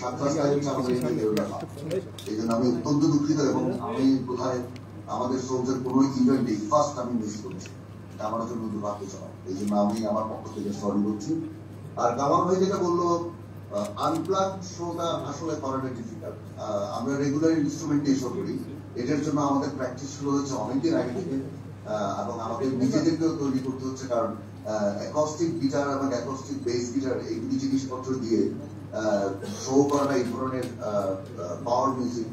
সাতরাস্তায় হচ্ছে আমাদের এই জন্য আমি অত্যন্ত দুঃখিত এবং আমি বোধহয় আমাদের সোলসের কোনো ইভেন্টে ফার্স্ট আমি মিস করছি, এটা আমার জন্য দুর্ভাগ্যজনক। এই জন্য আমি আমার পক্ষ থেকে সরি বলছি। আর কামাল ভাই যেটা বললো আনপ্লাগ শোটা আসলে করাটা ডিফিকাল্ট। আমরা রেগুলার ইনস্ট্রুমেন্টে শো করি, এটার জন্য আমাদের প্র্যাকটিস শুরু হচ্ছে অনেকদিন আগে থেকে এবং আমাদের নিজেদেরকেও তৈরি করতে হচ্ছে, কারণ অ্যাকস্টিক গিটার এবং অ্যাকস্টিক বেস গিটার এইগুলি জিনিসপত্র দিয়ে শো করাটা এই ধরনের পাওয়ার মিউজিক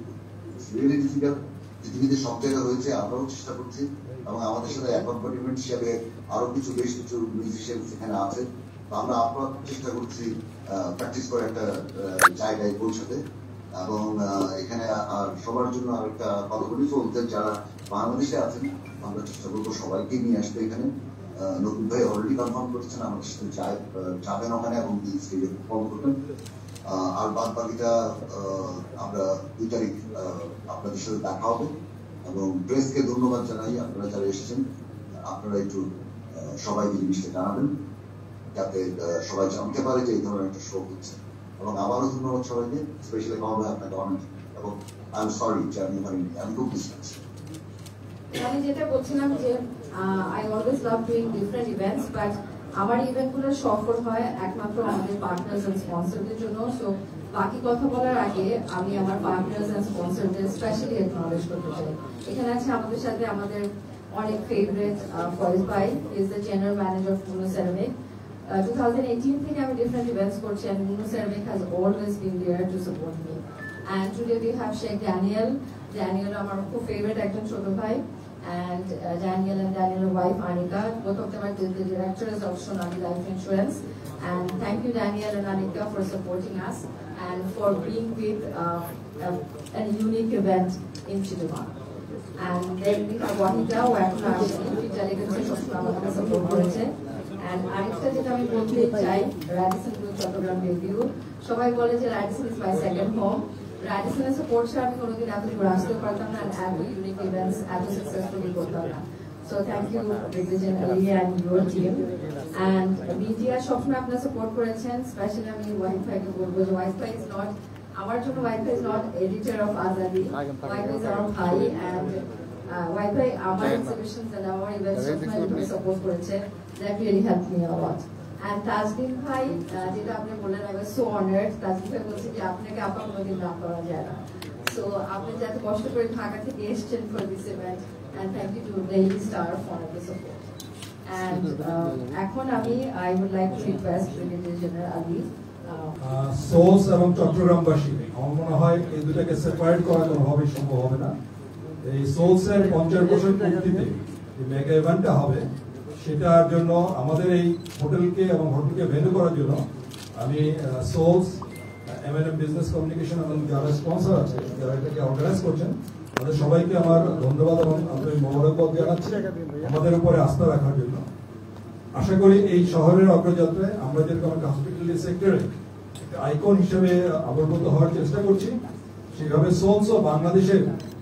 রিয়েলি ডিফিকাল্ট। পৃথিবীতে সব জায়গায় হয়েছে, আমরাও চেষ্টা করছি এবং আমাদের সাথে অ্যাকম্পানিমেন্ট হিসাবে আরো বেশ কিছু মিউজিশিয়ান সেখানে আছে। আমরা আপনার চেষ্টা করছি প্র্যাকটিস করে একটা জায়গায় পৌঁছাতে এবং এখানে আর সবার জন্য আরেকটা কথা বলি, চলতেন যারা বাংলাদেশে আছেন আমরা চেষ্টা করবো সবাইকে নিয়ে আসতে এখানে। নতুন ভাই অলরেডি কনফার্ম করেছেন আমাদের সাথে যাবেন ওখানে এবং স্টেজে পারফর্ম করবেন। আর বাদ বাকিটা আমরা 2 তারিখ আপনাদের সাথে দেখা হবে এবং প্রেসকে ধন্যবাদ জানাই, আপনারা যারা এসেছেন আপনারা একটু সবাইকে জিনিসটা জানাবেন যাতে সবাই জানতে পারে যে এই ধরনের একটা শো হচ্ছে। এবং আবারও ধন্যবাদ সবাইকে, স্পেশালি কবে আপনাকে অনেক, এবং আই এম সরি যে আমি খুব ডিস্টার্ব। আমি যেটা বলছিলাম যে I always love doing different events, but আমার ইভেন্টগুলো সফল হয় একমাত্র আমাদের পার্টনার্স এন্ড স্পন্সরদের জন্য। সো বাকি কথা বলার আগে আমি আমার পার্টনার্স এন্ড স্পন্সরদের স্পেশালি একনলেজ করতে চাই। এখানে আছে আমাদের সাথে আমাদের অনেক favourite Faiz bhai, is the general manager of Muno ceramic. 2018 থেকে আমি ডিফারেন্ট ইভেন্টস করছি and Muno Ceramic has always been there to support me. And today we have Sheikh Daniel. Daniel আমার খুব ফেভারিট একজন ছোট ভাই, and Daniel and Daniel's wife Anika, both of them are the directors of Sonali Life Insurance. And thank you Daniel and Anika for supporting us and for being with a unique event in Chittagong. And then we have Wahida, who এখন আসেনি, delegates সবসময় আমাকে support করেছে। And আরেকটা যেটা আমি বলতে চাই, র্যাডিসন গ্রুপ চট্টগ্রাম রিভিউ, সবাই বলে যে Radisson is my second home. র্যাডিসনের সাপোর্ট ছাড়া আমি কোনোদিন এত দূর আসতে পারতাম না, এত ইউনিক ইভেন্টস এত সাকসেসফুলি করতাম না। So thank you revision Ali and your team. And media সবসময় আপনারা সাপোর্ট করেছেন, স্পেশালি আমি ওয়াহিদ ভাইকে বলবো যে ওয়াহিদ ভাই ইজ নট, আমার জন্য ওয়াহিদ ভাই is not editor of Azadi, Wahid ভাই ইজ আমার ভাই। অ্যান্ড ওয়াহিদ ভাই আমার এক্সিবিশনস এন্ড আমার ইভেন্টস সবসময় সাপোর্ট করেছে, that really helped me a lot. And Tajbin bhai, যেটা আপনি বললেন, I was so honored. Tajbin bhai বলছে যে আপনাকে আপা কোনোদিন না করা যায় না। So আপনি যাতে কষ্ট করে ঢাকা থেকে এসেছেন for this event, and thank you to Daily Star for the support. And এখন আমি I would like to request Brigadier General Ali. Souls এবং চট্টগ্রামবাসী, আমার মনে হয় এই দুটাকে সেপারেট করা কোনোভাবেই সম্ভব হবে না। এই সোলসের 50 বছর পূর্তিতে যে মেগা ইভেন্টটা হবে, সেটার জন্য আমাদের এই হোটেলকে এবং হোটেলকে ভেন্যু করার জন্য আমি সোলস, এমএনএম বিজনেস কমিউনিকেশন এবং যারা স্পন্সর আছে, যারা এটাকে অর্গানাইজ করছেন, তাদের সবাইকে আমার ধন্যবাদ এবং আন্তরিক মোবারকবাদ জানাচ্ছি আমাদের উপরে আস্থা রাখার জন্য। আশা করি এই শহরের অগ্রযাত্রায় আমরা যেরকম একটা হসপিটালিটি সেক্টরে একটা আইকন হিসেবে আবির্ভূত হওয়ার চেষ্টা করছি, সেভাবে সোলস ও বাংলাদেশের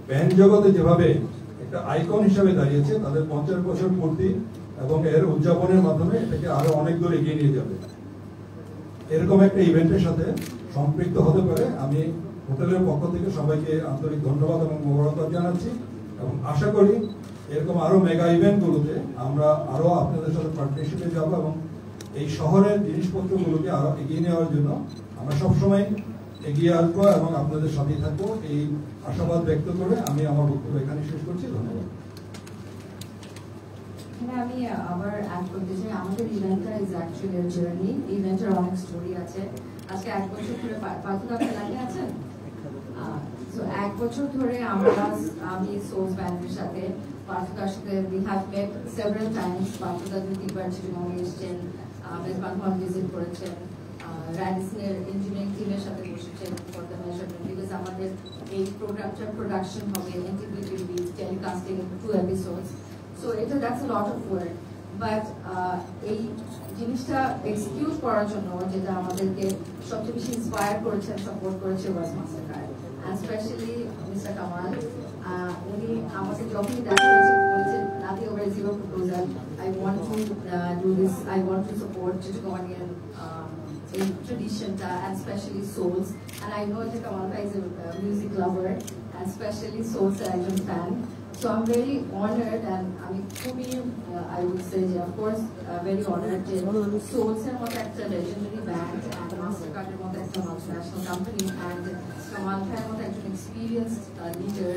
ব্যান্ড জগতে যেভাবে একটা আইকন হিসেবে দাঁড়িয়েছে, তাদের 50 বছর পূর্তি এবং এর উদযাপনের মাধ্যমে এটাকে আরো অনেক দূর এগিয়ে নিয়ে যাবে। এরকম একটা ইভেন্টের সাথে সম্পৃক্ত হতে পারে আমি হোটেলের পক্ষ থেকে সবাইকে আন্তরিক ধন্যবাদ এবং মোবারকবাদ জানাচ্ছি এবং আশা করি এরকম আরো মেগা ইভেন্টগুলোতে আমরা আরো আপনাদের সাথে পার্টনারশিপে যাব এবং এই শহরের জিনিসপত্রগুলোকে আরো এগিয়ে নেওয়ার জন্য আমরা সবসময় এগিয়ে আসবো এবং আপনাদের সাথেই থাকবো, এই আশাবাদ ব্যক্ত করে আমি আমার বক্তব্য এখানে শেষ করছি। ধন্যবাদ। আমি আবার অ্যাড করতে চাই, আমাদের ইভেন্টটা ইজ অ্যাকচুয়ালি এ জার্নি। ইভেন্টের অনেক স্টোরি আছে। আজকে 1 বছর ধরে পাতুকা খেলাতে আছেন, সো 1 বছর ধরে আমি সোলস ব্যান্ডের সাথে পাতুকার সাথে we have met several times. Patuka 2-3বার চিটাগংয়ে এসেছেন, মেজবান হল ভিজিট করেছেন, র্যাডিসনের ইঞ্জিনিয়ারিং টিমের সাথে বসেছেন ফর দ্য মেজারমেন্ট, বিকজ আমাদের এই প্রোগ্রামটার প্রোডাকশন হবে integrated with telecasting 2 episodes. So that's a lot of work, but এই জিনিসটা এক্সিকিউট করার জন্য যেটা আমাদেরকে সবচেয়ে বেশি ইন্সপায়ার করেছেন, সাপোর্ট করেছে ওয়াজ Mastercard and especially Mr. Kamal. উনি আমাকে যখনই দেখা হয়েছে বলেছেন nothing over zero proposal, I want to do this, I want to support Chittagonian এই ট্রেডিশনটা and specially Souls and I know যে Kamal bhai is a music lover and specially Souls এর একজন fan so I am very honoured and আমি খুবই I would say যে of course very honoured যে সোলস এর মতো একটা লেজেন্ডারি ব্যান্ড অ্যান্ড মাস্টারকার্ডের মতো একটা মাল্টিন্যাশনাল কোম্পানি অ্যান্ড কামাল ভাইয়ের মতো একজন এক্সপিরিয়েন্সড লিডার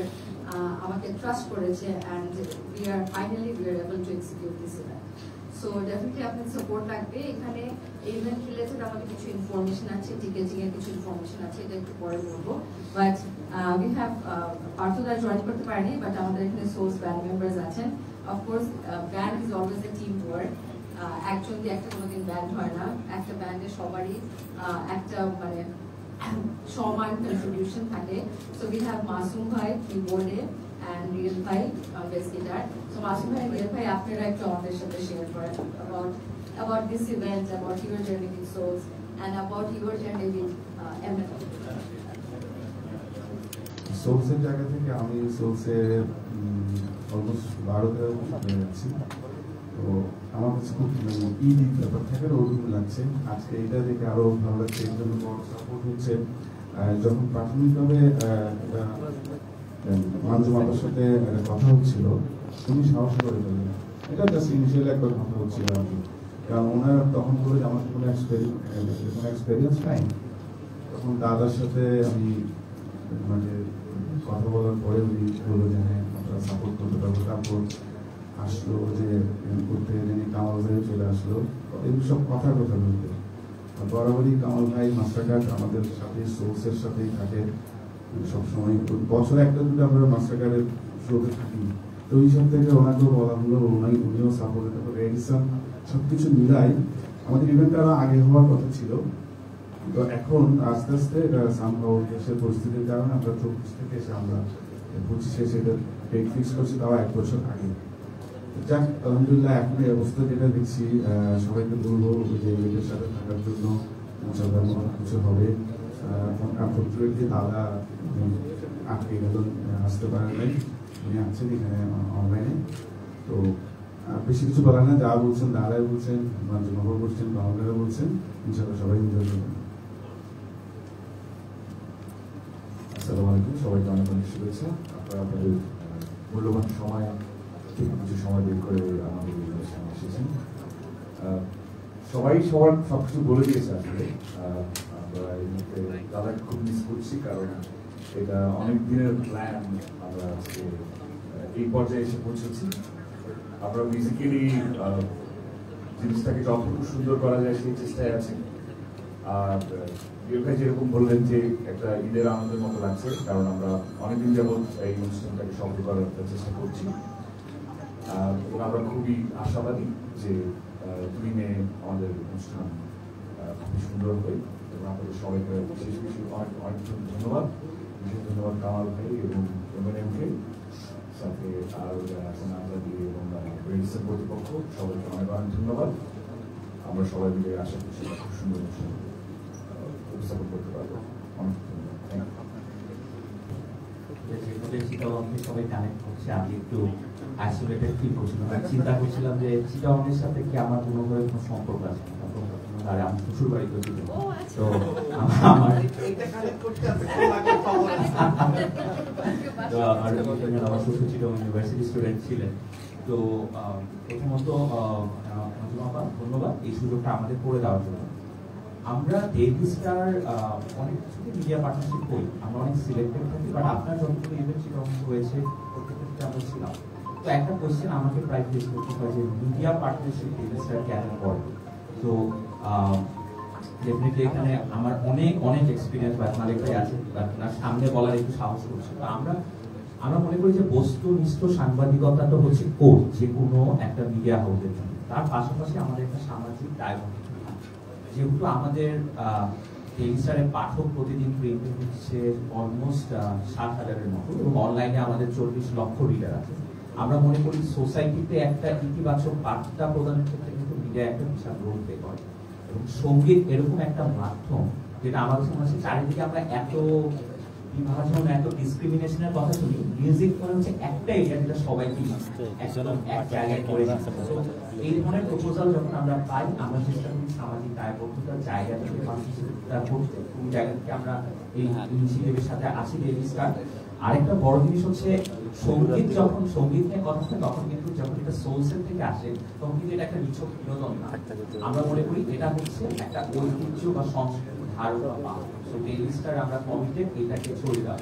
আমাকে ট্রাস্ট করেছে and we R able to execute this event so definitely আপনার সাপোর্ট লাগবে এখানে ইভেন্ট রিলেটেড আমাদের কিছু ইনফরমেশন আছে টিকেটিং এর কিছু ইনফরমেশন আছে এটা একটু পরে বলবো বাট উই হ্যাভ পার্থদা জয়েন করতে পারেনি বাট আমাদের এখানে সোর্স ব্যান্ড মেম্বার্স আছেন of course band is always a team work একজন দিয়ে একটা কোনোদিন ব্যান্ড হয় না একটা ব্যান্ডে সবারই একটা মানে সমান কন্ট্রিবিউশন থাকে সো উই হ্যাভ মাসুম ভাই কিবোর্ডে and Real Bhai on bass guitar. So Masoom Bhai and Real Bhai আপনারা একটু আমাদের সাথে শেয়ার করেন about this event, about your journey with Souls and about your journey with ML. সোলসের জায়গা থেকে আমি সোলসে অলমোস্ট 12-13 বছর হয়ে যাচ্ছি তো আমার কাছে খুব ঈদ ব্যাপার থাকে ওরকম লাগছে আজকে এটা দেখে আরো ভালো লাগছে এর জন্য বড় সাপোর্ট হচ্ছে যখন প্রাথমিকভাবে মানুষ মাতার সাথে কথা হচ্ছিল তুমি সাহস করে ফেললেন এটা জাস্ট ইনিশিয়ালি একবার কথা হচ্ছিল আর কি কারণ ওনার তখন বলে আমার কোনো এক্সপেরিয়েন্স নাই তখন দাদার সাথে আমি মানে কথা বলার পরে উনি বললো যে হ্যাঁ আপনারা সাপোর্ট করতে পারবো তারপর আসলো যে করতে জেনে কামাল ভাই চলে আসলো এগুলো সব কথার কথা বলতে বরাবরই কামাল ভাই মাস্টারকার্ড আমাদের সাথে সোর্সের সাথেই থাকে সবসময় বছরে একটা দুটো আমরা মাস্টারকার্ডের শোতে থাকি তো ওই সব থেকে ওনাকেও বলা হলো উনিও সাপোর্ট তারপরে এডিসন সবকিছু মিলাই আমাদের ইভেন্টটা আরো আগে হওয়ার কথা ছিল তো এখন আস্তে আস্তে এটা সামহাও দেশের পরিস্থিতির কারণে আমরা 24 থেকে এসে আমরা 25-এ সেটা ডেট ফিক্স করছি তাও 1 বছর আগে যাক আলহামদুলিল্লাহ এখন এই অবস্থা যেটা দেখছি সবাইকে বলবো যে ইভেন্টের সাথে থাকার জন্য কিছু হবে আনফর্চুনেটলি দাদা আটকে গেল আসতে পারেন নাই উনি আছেন এখানে অনলাইনে তো বেশি কিছু বলার না যা বলছেন দাদাই বলছেন মহাজন বলছেন বাংলারা বলছেন ইনশাআল্লাহ সবাই এনজয় করবেন আসসালামু আলাইকুম সবাইকে অনেক অনেক শুভেচ্ছা আপনারা আপনাদের মূল্যবান সময় কিছু সময় বের করে আমাদের অনুষ্ঠানে এসেছেন সবাই সবার সবকিছু বলে দিয়েছে আসলে আমরা এই মুহূর্তে দাদাকে খুব মিস করছি কারণ এটা অনেক দিনের প্ল্যান আমরা আজকে এই পর্যায়ে এসে পৌঁছেছি আমরা মিউজিক্যালি জিনিসটাকে যতটুকু সুন্দর করা যায় সেই চেষ্টায় আছি আর ভাই যেরকম বললেন যে একটা ঈদের আনন্দের মতো লাগছে কারণ আমরা অনেকদিন যাবৎ এই অনুষ্ঠানটাকে সফল করার চেষ্টা করছি এবং আমরা খুবই আশাবাদী যে 2 মে আমাদের অনুষ্ঠান খুবই সুন্দর হবে এবং আপনাদের সবাইকে বিশেষ অনেক অনেক ধন্যবাদ বিশেষ ধন্যবাদ কামাল ভাই এবং এমএনএমকে সাথে আরও যারা আছেন আজাদি এবং রেজিস্টার কর্তৃপক্ষ সবাইকে অনেক অনেক ধন্যবাদ আমরা সবাই মিলে আশা করছি খুব সুন্দর অনুষ্ঠান উপস্থাপন করতে পারবো অনেক ধন্যবাদ সবাই কানেক্ট করছে আমি একটু আইসোলেটেড ফিল করছিলাম চিন্তা করছিলাম যে চিটাগংয়ের সাথে কি আমার কোনোভাবে কোনো সম্পর্ক আছে আর আমি শ্বশুর বাড়ি করতে তো আমার আমার শ্বশুর চিটাগং ইউনিভার্সিটি স্টুডেন্ট ছিলেন তো প্রথমত ধন্যবাদ এই সুযোগটা আমাদের করে দেওয়ার জন্য আমরা ডেইলি স্টার অনেক কিছুতে মিডিয়া পার্টনারশিপ করি আমরা অনেক সিলেক্টেড থাকি বাট আপনার যতগুলো ইভেন্ট চিটাগং হয়েছে প্রত্যেকটা আমরা ছিলাম তো একটা কোশ্চেন আমাকে প্রায় ফেস করতে হয় যে মিডিয়া পার্টনারশিপ ডেইলি স্টার কেন করে তো ডেফিনেটলি এখানে আমার অনেক অনেক এক্সপিরিয়েন্স বা মালিক ভাই আছে বাট ওনার সামনে বলার একটু সাহস করছে তো আমরা মনে করি যে বস্তুনিষ্ঠ সাংবাদিকতাটা হচ্ছে কোর যে কোনো একটা মিডিয়া হাউসের জন্য তার পাশাপাশি আমাদের একটা সামাজিক দায়বদ্ধতা যেহেতু আমাদের টেলিস্টারের পাঠক প্রতিদিন প্রিন্টে হচ্ছে অলমোস্ট 60,000-এর মতো এবং অনলাইনে আমাদের 40 লক্ষ রিডার আছে আমরা মনে করি সোসাইটিতে একটা ইতিবাচক বার্তা প্রদানের ক্ষেত্রে কিন্তু মিডিয়া একটা বিশাল রোল প্লে করে এবং সঙ্গীত এরকম একটা মাধ্যম যেটা আমাদের সমাজে চারিদিকে আমরা এত বিভাজন এত ডিসক্রিমিনেশনের কথা শুনি, মিউজিক মানে হচ্ছে একটা এরিয়া যেটা সবাইকে একদম এক জায়গায় করে দিচ্ছে। এই ধরনের প্রপোজাল যখন আমরা পাই, আমরা চেষ্টা করি সামাজিক দায়বদ্ধতার জায়গা থেকে মানুষের করতে, কোন জায়গা থেকে আমরা এই ইনিশিয়েটিভের সাথে আসি ডেইলি স্টার। আরেকটা বড় জিনিস হচ্ছে সঙ্গীত, যখন সঙ্গীত নিয়ে কথা হয় তখন কিন্তু যখন এটা সোলসের থেকে আসে তখন কিন্তু এটা একটা নিছক বিনোদন না, আমরা মনে করি এটা হচ্ছে একটা ঐতিহ্য বা সংস্কৃতি ধারণা বা ডেইলি স্টার আমরা কমিটেড এটাকে ছড়িয়ে দেওয়া।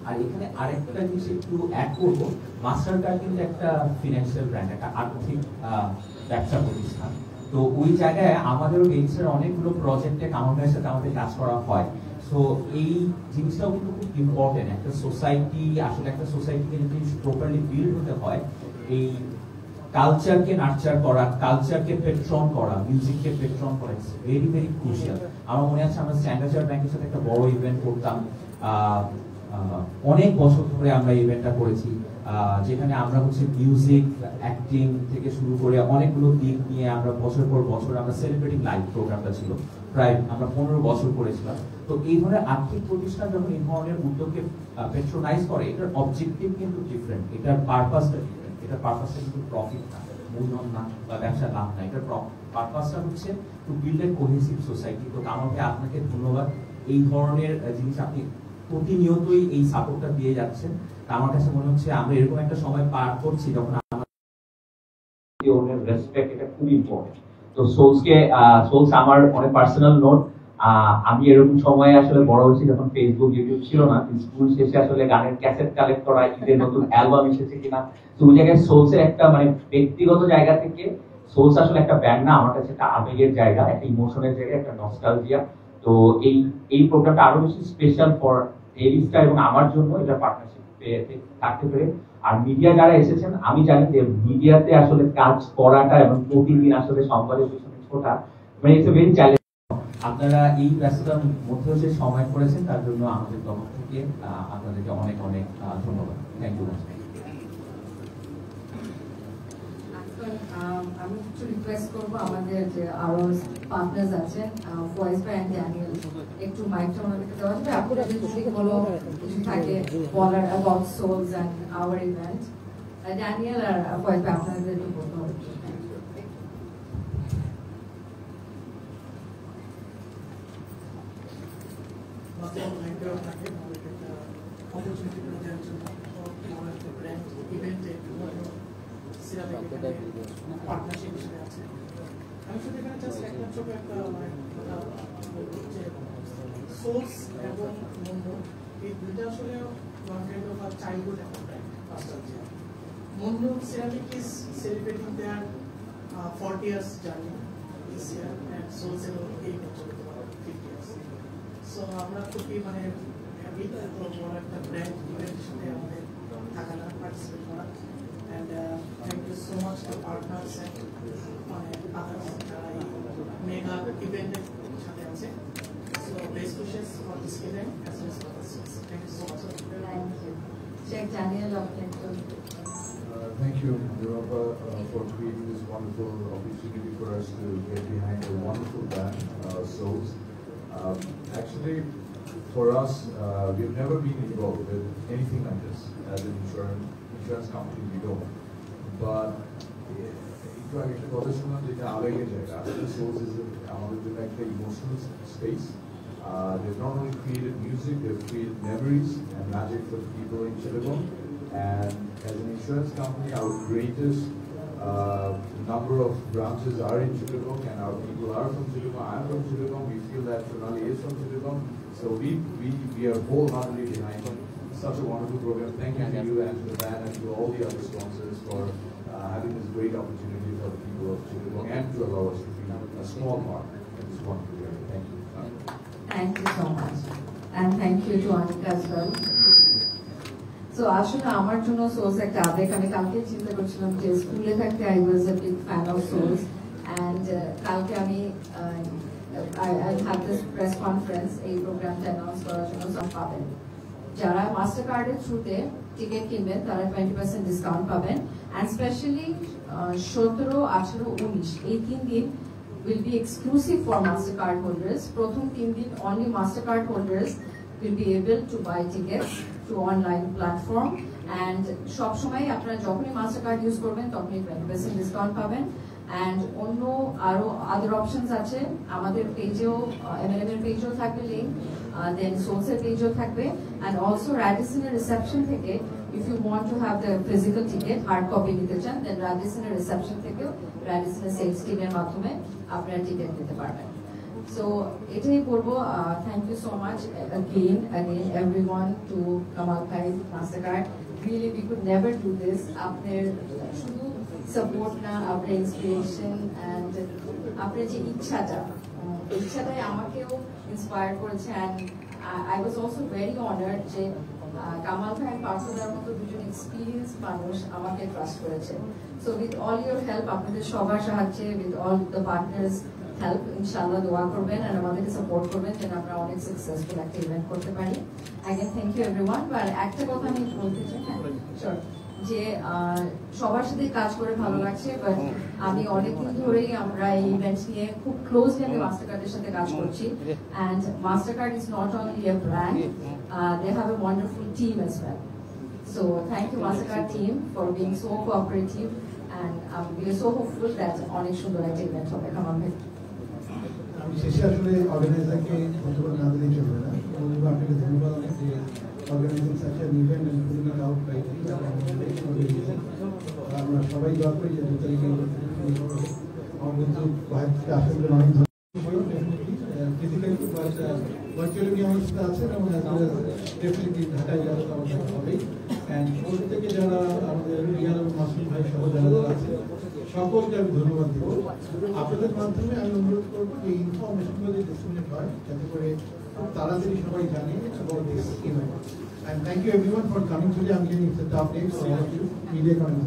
আর এখানে আরেকটা জিনিস একটু অ্যাড করবো, মাস্টার কার্ড কিন্তু একটা ফিনান্সিয়াল ব্র্যান্ড, একটা আর্থিক ব্যবসা প্রতিষ্ঠান। তো ওই জায়গায় আমাদেরও ডেইলিস্টার অনেকগুলো প্রজেক্টে কামানের সাথে আমাদের কাজ করা হয়। সো এই জিনিসটাও কিন্তু খুব ইম্পর্টেন্ট। একটা সোসাইটি, আসলে একটা সোসাইটিকে যদি প্রপারলি বিল্ড হতে হয়, এই কালচারকে নার্চার করা, কালচারকে পেট্রন করা, মিউজিককে পেট্রন করা ইটস ভেরি ভেরি ক্রুশিয়াল। আমার মনে আছে আমরা স্ট্যান্ডার্ড চার্টার্ড ব্যাংকের সাথে একটা বড় ইভেন্ট করতাম, অনেক বছর ধরে আমরা ইভেন্টটা করেছি, যেখানে আমরা হচ্ছে মিউজিক, অ্যাক্টিং থেকে শুরু করে অনেকগুলো দিক নিয়ে আমরা বছর পর বছর আমরা সেলিব্রেটিং লাইভ প্রোগ্রামটা ছিল, প্রায় আমরা 15 বছর করেছিলাম। তো এই ধরনের আর্থিক প্রতিষ্ঠান যখন এই ধরনের উদ্যোগকে পেট্রোনাইজ করে, এটার অবজেক্টিভ কিন্তু ডিফারেন্ট, এটার পারপাসটা ডিফারেন্ট। এটার পারপাসটা কিন্তু প্রফিট না, মূলধন না বা ব্যবসা লাভ না, এটার পারপাসটা হচ্ছে to build a cohesive society. তো আমাকে আপনাকে ধন্যবাদ, এই ধরনের জিনিস আপনি প্রতিনিয়তই এই সাপোর্টটা দিয়ে যাচ্ছেন। আমার কাছে মনে হচ্ছে আমরা এরকম একটা সময় পার করছি যখন আমাদের রেসপেক্ট, এটা খুব ইম্পর্টেন্ট। তো সোলস আমার অনেক পার্সোনাল নোট, আমি এরকম সময়ে আসলে বড় হয়েছি যখন ফেসবুক ইউটিউব ছিল না, স্কুল শেষে আসলে গানের ক্যাসেট কালেক্ট করা, ঈদের নতুন অ্যালবাম এসেছে কিনা, তো ওই জায়গায় সোলসের একটা মানে ব্যক্তিগত জায়গা থেকে সোলস আসলে একটা ব্যান্ড না, আমার কাছে একটা আবেগের জায়গা, একটা ইমোশনের জায়গা, একটা নস্টালজিয়া। তো এই প্রোগ্রামটা আরো বেশি স্পেশাল ফর ডেইলি স্টার এবং আমার জন্য এটা পার্টনারশিপ থাকতে পারে। আর মিডিয়া যারা এসেছেন, আমি জানি যে মিডিয়াতে আসলে কাজ করাটা এবং প্রতিদিন আসলে সংবাদের পিছনে ছোটা মানে ইটস এ ভেরি চ্যালেঞ্জ। আপনারা এই ব্যস্ততার মধ্যে যে সময় করেছেন তার জন্য আমাদের তরফ থেকে আপনাদেরকে অনেক অনেক ধন্যবাদ। Thank you. আমি একটু রিকোয়েস্ট করবো আমাদের যে আরো পার্টনার্স আছেন, ফয়েজ ভাই এন্ড ড্যানিয়েল, একটু মাইকটা ওনাদেরকে দেওয়া যাবে, আপনাদের যদি কোনো কিছু থাকে বলার about Souls and our event. Daniel আর ফয়েজ ভাই আপনাদের একটু বলতে হবে। পার্টনারশিপ হিসেবে আছে। আমি শুধু এখানে জাস্ট একটা ছোট একটা সোর্স এবং মন্ডু, এই দুইটা আসলে childhood nostalgia. Mondu ceramic is celebrating their 40 years journey this year, and Souls এর এই বছর 50 years। সো আমরা খুবই মানে হ্যাপি বড় একটা ব্র্যান্ড ইভেন্টের সাথে আমাদের থাকাটা, পার্টিসিপেট করা। And thank you so much to partners and others mega event সাথে আছে। So best wishes for this event as well as for the sales. Thank you so much. Thank you. Sheikh Daniel of Thank you, Europa, for creating this wonderful opportunity for us to get behind a wonderful band, Souls. Actually, for us, we've never been involved with anything like this as an insurance company. We don't. But একটু আগে একটা কথা শুনলাম যেটা আবেগের জায়গা, আসলে sols is আমাদের জন্য একটা emotional space. They've not only created music, they've created memories and magic for the people in Chittagong. And as an insurance company, our greatest number of branches are in Chittagong, and our people are from Chittagong. I'm from Chittagong. We feel that Sonali is from Chittagong, so we are wholeheartedly behind such a wonderful program. Thank you to you and to the band and to all the other sponsors for having this great opportunity for the people of Chittagong and to allow us to be a small part in this wonderful journey. Thank you. Thank you so much, and thank you to Anika as well. So আসলে আমার জন্য sols একটা আবেগ। আমি কালকে চিন্তা করছিলাম যে স্কুলে থাকতে I was a big fan of Souls, and কালকে আমি I had this press conference এই প্রোগ্রামটা অ্যানাউন্স করার জন্য সব পাবেন। যারা মাস্টার কার্ডের থ্রুতে টিকিট কিনবেন তারা 20% ডিসকাউন্ট পাবেন, এন্ড স্পেশালি 17, 18, 19 এই 3 দিন will be exclusive for Mastercard holders. প্রথম 3 দিন only Mastercard holders will be able to buy tickets through online platform. And সব সময় আপনারা যখনই মাস্টারকার্ড ইউজ করবেন তখনই 20% ডিসকাউন্ট পাবেন। And অন্য আরো আদার অপশনস আছে আমাদের পেজেও, MLM এর পেজেও থাকবে লিংক, দেন সোলসের পেজেও থাকবে, and also Radisson-এর রিসেপশন থেকে if you want to have the physical ticket hard copy নিতে চান, then Radisson-এর রিসেপশন থেকেও Radisson-এর সেলস টিমের মাধ্যমে আপনারা টিকেট নিতে পারবেন। So এটাই বলবো, thank you so much again everyone to Kamal Bhai, Mastercard. Really we could never do this. আপনার শুধু সাপোর্ট না, আপনার ইন্সপিরেশন এন্ড আপনার যে ইচ্ছাটাই আমাকেও ইন্সপায়ার করেছে। And I was also very honoured যে কামাল ভাই এন্ড পার্থদার মতো দুজন এক্সপিরিয়েন্স মানুষ আমাকে ট্রাস্ট করেছে। So with all your help, আপনাদের সবার সাহায্যে, with all the partners help, ইনশাআল্লাহ দোয়া করবেন আর আমাদেরকে সাপোর্ট করবেন যেন আমরা অনেক সাকসেসফুল একটা ইভেন্ট করতে পারি। Again thank you everyone. আর একটা কথা আমি বলতে চাই, হ্যাঁ শিওর, যে সবার সাথে কাজ করে ভালো লাগছে, বাট আমি অনেকদিন ধরেই আমরা এই ইভেন্টস নিয়ে খুব ক্লোজলি আমি মাস্টারকার্ডের সাথে কাজ করছি। And Mastercard is not only a brand, they have a wonderful team as well. So thank you Mastercard team for being so cooperative and we are so hopeful that অনেক সুন্দর একটা event হবে। কামাল ভাই, আমি শেষে আসলে অর্গানাইজারকে ধন্যবাদ না দিলেই চলবে না, আপনাকে ধন্যবাদ অনেক যে organising such an event and putting it out rightly. আমরা সবাই দোয়া করি যে 2 তারিখে আমার কিন্তু বাইরে থেকে আসলে অনেক ফিজিক্যালি ভার্চুয়ালি আমার সাথে আছেন এবং ডেফিনেটলি ঢাকায় যারা আমাদের হবেই। অ্যান্ড ওর থেকে যারা আমাদের রিয়াল এবং মাসুম ভাই সহ যারা আছে সকলকে আমি ধন্যবাদ দেবো। আপনাদের মাধ্যমে আমি অনুরোধ করবো যে ইনফরমেশনগুলো যে ডিসক্রিমিনেট হয় যাতে করে খুব তাড়াতাড়ি সবাই জানে about this event. And thank you everyone for coming today. I'm getting it's a tough day for all of you. Media coming.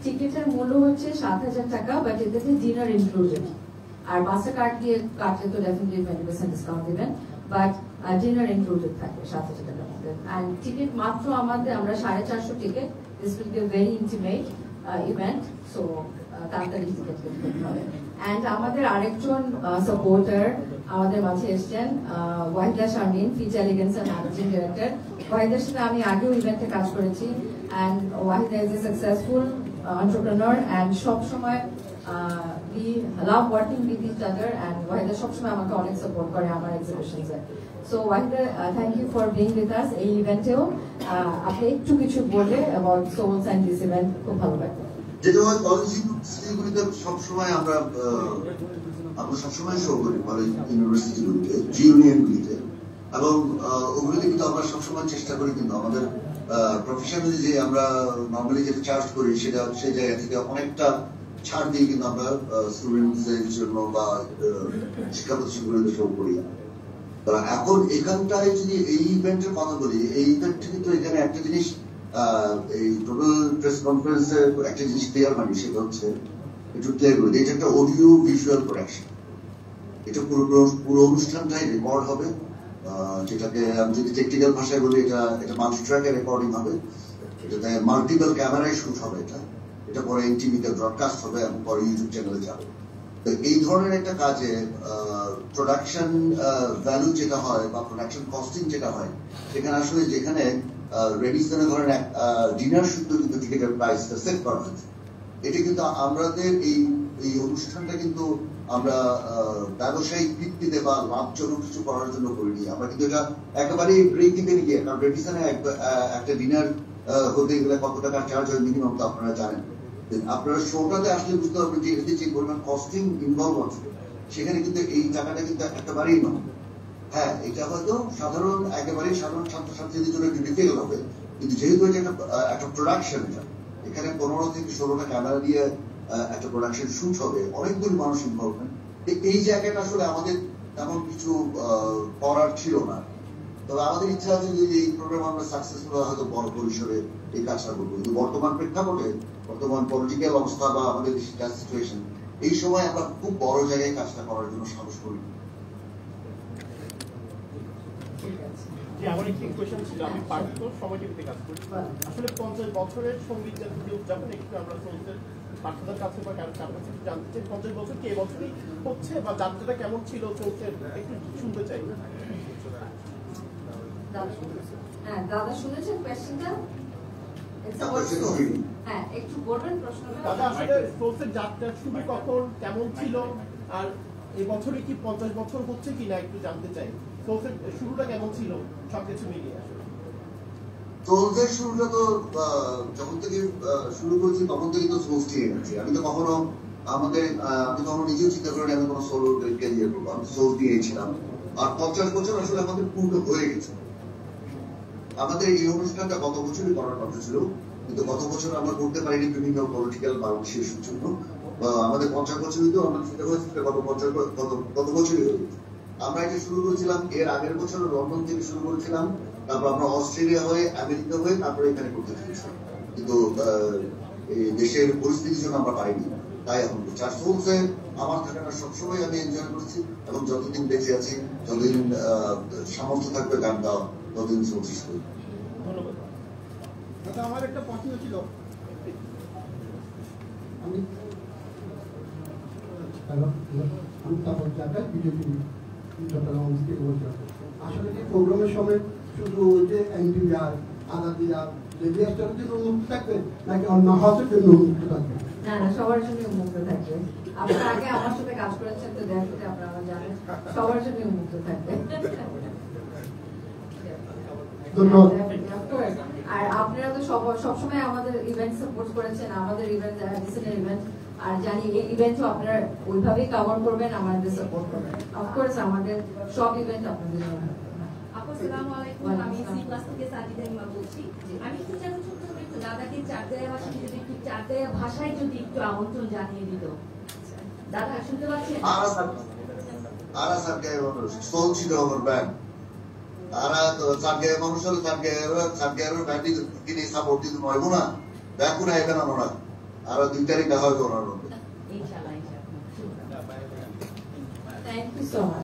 টিকিটের মূল্য হচ্ছে 7,000 টাকা, বাট এতে ডিনার ইনক্লুডেড। আর মাস্টারকার্ড দিয়ে কাটলে তো ডেফিনেটলি 20% ডিসকাউন্ট দিবেন, বাট ডিনার ইনক্লুডেড থাকবে 7,000 টাকার মধ্যে। অ্যান্ড টিকিট মাত্র আমরা 450 ticket. This will B a very intimate event, so তাড়াতাড়ি টিকিট করতে হবে। অ্যান্ড আমাদের আরেকজন সাপোর্টার আমাদের মাঝে এসছেন, ওয়াহিদা শারমিন, ফিচ এলিগেন্স এর ম্যানেজিং ডিরেক্টর। ওয়াহিদার সাথে আমি আগেও ইভেন্টে কাজ করেছি, and Waheeda is a successful entrepreneur and সব সময় we love working with each other, and Waheeda সব সময় আমাকে অনেক সাপোর্ট করে আমার এক্সিবিশনসে। So Wahida, thank you for being with us এই ইভেন্টেও। আপনি একটু কিছু বললে about Souls and this event, খুব ভালো লাগবে। যেটা হয় কলেজ ইউনিভার্সিটিগুলিতে সবসময় আমরা সবসময় শো করি, কলেজ ইউনিভার্সিটিগুলিতে, জি ইউনিয়নগুলিতে, এবং ওগুলিতে কিন্তু আমরা সবসময় চেষ্টা করি কিন্তু আমাদের প্রফেশনালি যে আমরা নর্মালি যেটা চার্জ করি সেটা সেই জায়গা থেকে অনেকটা ছাড় দিয়ে কিন্তু আমরা স্টুডেন্টদের জন্য বা শিক্ষা প্রতিষ্ঠানগুলোতে শো করি। এখন এখানটায় যদি এই ইভেন্টের কথা বলি, এই ইভেন্টে কিন্তু এখানে একটা জিনিস, এই টোটাল প্রেস কনফারেন্সে একটা জিনিস ক্লিয়ার হয়নি, সেটা হচ্ছে একটু ক্লিয়ার করে এটা একটা অডিও ভিজুয়াল প্রোডাকশন। এটা পুরো অনুষ্ঠানটাই রেকর্ড হবে, যেটাকে আমি যদি টেকনিক্যাল ভাষায় বলি এটা মাল্টি ট্র্যাকে রেকর্ডিং হবে, এটাতে মাল্টিপল ক্যামেরায় শুট হবে, এটা পরে এনটিভিতে ব্রডকাস্ট হবে এবং পরে ইউটিউব চ্যানেলে যাবে। তো এই ধরনের একটা কাজে প্রোডাকশন ভ্যালু যেটা হয় বা প্রোডাকশন কস্টিং যেটা হয়, সেখানে আসলে যেখানে রেডিসনে ধরেন ডিনার শুদ্ধ কিন্তু টিকিটের প্রাইসটা সেট করা হয়েছে। এটা কিন্তু আমাদের এই অনুষ্ঠানটা কিন্তু আমরা ব্যবসায়িক ভিত্তিতে বা লাভজনক কিছু করার জন্য করিনি। আমরা কিন্তু এটা একেবারে ব্রেক ইভেন গিয়ে, কারণ রেডিসনে একটা ডিনার হতে গেলে কত টাকা চার্জ হয় মিনিমাম তো আপনারা জানেন। আপনারা শোটাতে আসলে বুঝতে পারবেন যে এতে যে পরিমাণ কস্টিং ইনভলভ আছে, সেখানে কিন্তু এই টাকাটা কিন্তু একেবারেই নয়। হ্যাঁ, এটা হয়তো একেবারেই সাধারণ ছাত্রছাত্রীদের জন্য ডিফিকাল্ট হবে, কিন্তু যেহেতু এটা একটা প্রোডাকশন, এখানে 15 থেকে 16টা ক্যামেরা দিয়ে একটা প্রোডাকশন শুট হবে, অনেকগুলো মানুষ ইনভলভমেন্ট, এই জায়গাটা আসলে আমাদের তেমন কিছু করার ছিল না। তবে আমাদের ইচ্ছা আছে যে এই প্রোগ্রাম আমরা সাকসেসফুল হয়তো বড় পরিসরে এই কাজটা করবো, কিন্তু বর্তমান প্রেক্ষাপটে, বর্তমান পলিটিক্যাল অবস্থা বা আমাদের দেশের সিচুয়েশন, এই সময় আমরা খুব বড় জায়গায় কাজটা করার জন্য সাহস করি। আমার একটি কোয়েশ্চেন ছিল, আমি পার্থ সমাজে কাজ করি, আসলে 50 বছরের সঙ্গীত জাতীয় উদযাপন একটু আমরা পাঠকদের কাছে বা কারোর কাছে একটু জানতে চাই 50 বছর কি এবছরই হচ্ছে বা যাত্রাটা কেমন ছিল চলছে একটু শুনতে চাই। হ্যাঁ দাদা শুনেছেন কোয়েশ্চেনটা? হ্যাঁ একটু বলবেন প্রশ্নটা। দাদা আসলে সোলসের যাত্রা শুরু কখন কেমন ছিল আর এবছরে কি 50 বছর হচ্ছে কিনা একটু জানতে চাই। সোলসের শুরুটা কেমন ছিল সবকিছু মিলিয়ে আসলে? সোলসের শুরুটা তো যখন থেকে শুরু করেছি তখন থেকে তো সোলস নিয়ে গেছি। আমি তো কখনো আমি কখনো নিজেও চিন্তা করিনি আমি কোনো সোল ক্যারিয়ার করবো। আমি সোলস দিয়েছিলাম। আর 50 বছর আসলে আমাদের পূর্ণ হয়ে গেছে। আমাদের এই অনুষ্ঠানটা গত বছরই করার কথা ছিল, কিন্তু গত বছর আমরা করতে পারিনি বিভিন্ন পলিটিক্যাল বা ইস্যুর জন্য। আমাদের 50 বছরই তো আমরা চিন্তা করেছি গত বছরই হয়ে গেছে। আমরা এটা শুরু করেছিলাম এর আগের বছর লন্ডন থেকে শুরু করেছিলাম, তারপর আমরা অস্ট্রেলিয়া হয়ে আমেরিকা হয়ে তারপরে এখানে করতে চেয়েছিলাম, কিন্তু দেশের পরিস্থিতির জন্য আমরা পারিনি। তাই এখন চার চলছে আমার থাকাটা সবসময় আমি এনজয় করেছি এবং যতদিন বেঁচে আছি যতদিন সামর্থ্য থাকবে গান গাওয়া ততদিন চলছি। ধন্যবাদ। দাদা আমার একটা প্রশ্ন ছিল, আমি তারপর জায়গায় বিজেপি চট্টগ্রাম থেকে বলছিলাম, আসলে কি প্রোগ্রামের সময় শুধু ওই যে এনটিভিআর আজাদিয়া রেডিয়াসটার জন্য উন্মুক্ত থাকবে নাকি অন্য হাউসের জন্য উন্মুক্ত থাকবে? না না সবার জন্য উন্মুক্ত থাকবে। আপনারা আগে আমার সাথে কাজ করেছেন তো দেখতে আপনারা জানেন সবার জন্য উন্মুক্ত থাকবে। ধন্যবাদ। আর আপনারা তো সবসময় আমাদের ইভেন্ট সাপোর্ট করেছেন, আমাদের ইভেন্ট ডিসিশন ইভেন্ট, আর জানি এই ইভেন্টও আপনারা ওইভাবেই কভার করবেন, আমাদের সাপোর্ট করবেন। অফকোর্স আমাদের সব ইভেন্ট আপনাদের জন্য। আসসালামু আলাইকুম, আমি সি ক্লাস থেকে সাজিদা ইমা বলছি। আমি একটু জানতে চাই একটু দাদাকে চারদেয়া ভাষায় যদি একটু চারদেয়া ভাষায় যদি একটু আমন্ত্রণ জানিয়ে দিত। দাদা শুনতে পাচ্ছেন? আরা সারকে সোল ছিল আমার ব্যান্ড। আরা তো সারকে মানুষ হলো সারকে ব্যান্ড কিনে সাপোর্ট দিতে নয়বো না দেখো না এখানে আমরা আরো 2 তারিখ দেখা হবে ওনার মধ্যে। ইনশাআল্লাহ ইনশাআল্লাহ। Thank you so much.